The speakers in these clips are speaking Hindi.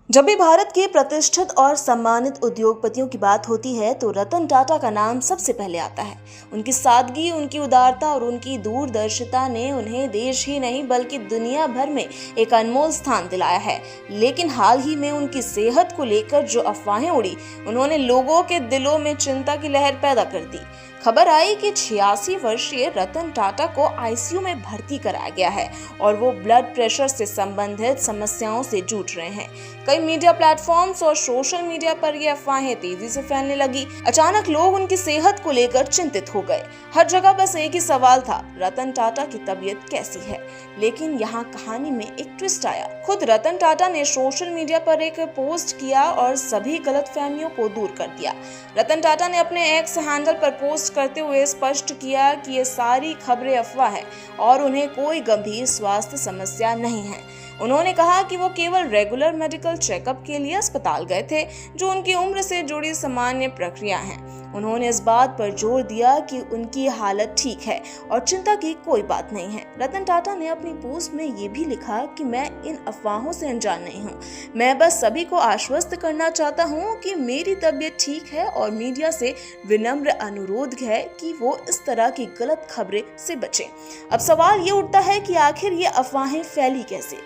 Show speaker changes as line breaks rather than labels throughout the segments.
जब भी भारत के प्रतिष्ठित और सम्मानित उद्योगपतियों की बात होती है तो रतन टाटा का नाम सबसे पहले आता है। उनकी सादगी, उनकी उदारता और उनकी दूरदर्शिता ने उन्हें देश ही नहीं बल्कि दुनिया भर में एक अनमोल स्थान दिलाया है। लेकिन हाल ही में उनकी सेहत को लेकर जो अफवाहें उड़ी, उन्होंने लोगों के दिलों में चिंता की लहर पैदा कर दी। खबर आई कि 86 वर्षीय रतन टाटा को आईसीयू में भर्ती कराया गया है और वो ब्लड प्रेशर से संबंधित समस्याओं से जूझ रहे हैं। कई मीडिया प्लेटफॉर्म्स और सोशल मीडिया पर ये अफवाहें तेजी से फैलने लगी। अचानक लोग उनकी सेहत को लेकर चिंतित हो गए। हर जगह बस एक ही सवाल था, रतन टाटा की तबीयत कैसी है। लेकिन यहाँ कहानी में एक ट्विस्ट आया। खुद रतन टाटा ने सोशल मीडिया पर एक पोस्ट किया और सभी गलतफहमियों को दूर कर दिया। रतन टाटा ने अपने एक्स हैंडल पर पोस्ट करते हुए स्पष्ट किया कि ये सारी खबरें अफवाह है और उन्हें कोई गंभीर स्वास्थ्य समस्या नहीं है। उन्होंने कहा कि वो केवल रेगुलर मेडिकल चेकअप के लिए अस्पताल गए थे, जो उनकी उम्र से जुड़ी सामान्य प्रक्रिया है। उन्होंने इस बात पर जोर दिया कि उनकी हालत ठीक है और चिंता की कोई बात नहीं है। रतन टाटा ने अपनी पोस्ट में ये भी लिखा कि मैं इन अफवाहों से अनजान नहीं हूँ। मैं बस सभी को आश्वस्त करना चाहता हूँ कि मेरी तबीयत ठीक है और मीडिया से विनम्र अनुरोध है कि वो इस तरह की गलत खबरें से बचें। अब सवाल ये उठता है कि आखिर ये अफवाहें फैली कैसे।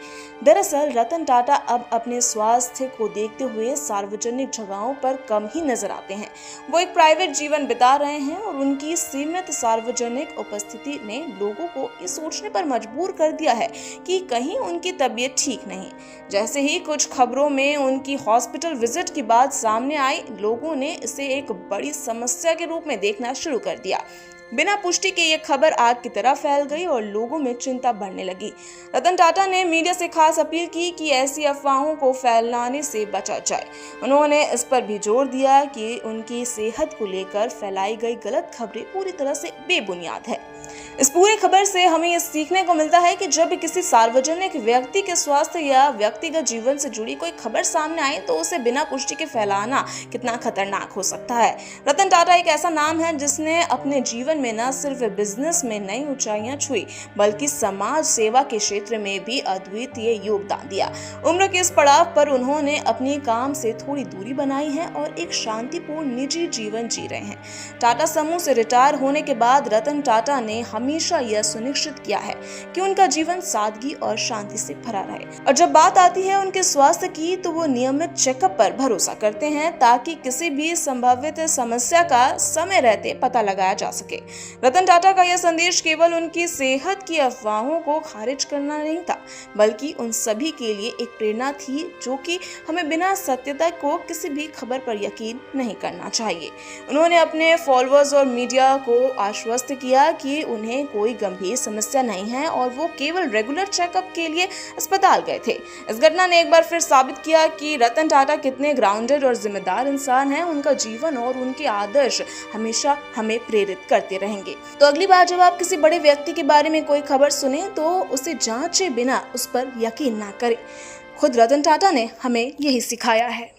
दरअसल रतन टाटा अब अपने स्वास्थ्य को देखते हुए सार्वजनिक जगहों पर कम ही नजर आते हैं। वो एक प्राइवेट जीवन बिता रहे हैं और उनकी सीमित सार्वजनिक उपस्थिति ने लोगों को ये सोचने पर मजबूर कर दिया है कि कहीं उनकी तबीयत ठीक नहीं। जैसे ही कुछ खबरों में उनकी हॉस्पिटल विजिट की बात सामने आई, लोगों ने इसे एक बड़ी समस्या के रूप में देखना शुरू कर दिया। बिना पुष्टि के ये खबर आग की तरह फैल गई और लोगों में चिंता बढ़ने लगी। रतन टाटा ने मीडिया से खास अपील की कि ऐसी अफवाहों को फैलाने से बचा जाए। उन्होंने इस पर भी जोर दिया कि उनकी सेहत को लेकर फैलाई गई गलत खबरें पूरी तरह से बेबुनियाद है। इस पूरी खबर से हमें ये सीखने को मिलता है कि जब भी किसी सार्वजनिक व्यक्ति के स्वास्थ्य या व्यक्तिगत जीवन से जुड़ी कोई खबर सामने आए तो उसे बिना पुष्टि के फैलाना कितना खतरनाक हो सकता है। रतन टाटा एक ऐसा नाम है जिसने अपने जीवन में न सिर्फ बिजनेस में नई ऊंचाइयां छुई बल्कि समाज सेवा के क्षेत्र में भी अद्वितीय योगदान दिया। उम्र के इस पड़ाव पर उन्होंने अपने काम से थोड़ी दूरी बनाई है और एक शांतिपूर्ण निजी जीवन जी रहे हैं। टाटा समूह से रिटायर होने के बाद रतन टाटा ने हमेशा यह सुनिश्चित किया है कि उनका जीवन सादगी और शांति से भरा रहे। और जब बात आती है उनके स्वास्थ्य की तो वो नियमित चेकअप पर भरोसा करते हैं ताकि किसी भी संभावित समस्या का समय रहते पता लगाया जा सके। रतन टाटा का यह संदेश केवल उनकी सेहत की अफवाहों को खारिज करना नहीं था, बल्कि उन सभी के लिए एक प्रेरणा थी जो कि हमें बिना सत्यता को किसी भी खबर पर यकीन नहीं करना चाहिए। उन्होंने अपने फॉलोअर्स और मीडिया को आश्वस्त किया कि उन्हें कोई गंभीर समस्या नहीं है और वो केवल रेगुलर चेकअप के लिए अस्पताल गए थे। इस घटना ने एक बार फिर साबित किया कि रतन टाटा कितने ग्राउंडेड और जिम्मेदार इंसान हैं। उनका जीवन और उनके आदर्श हमेशा हमें प्रेरित करते रहेंगे। तो अगली बार जब आप किसी बड़े व्यक्ति के बारे में कोई खबर सुने तो उसे जांचे बिना उस पर यकीन ना करें। खुद रतन टाटा ने हमें यही सिखाया है।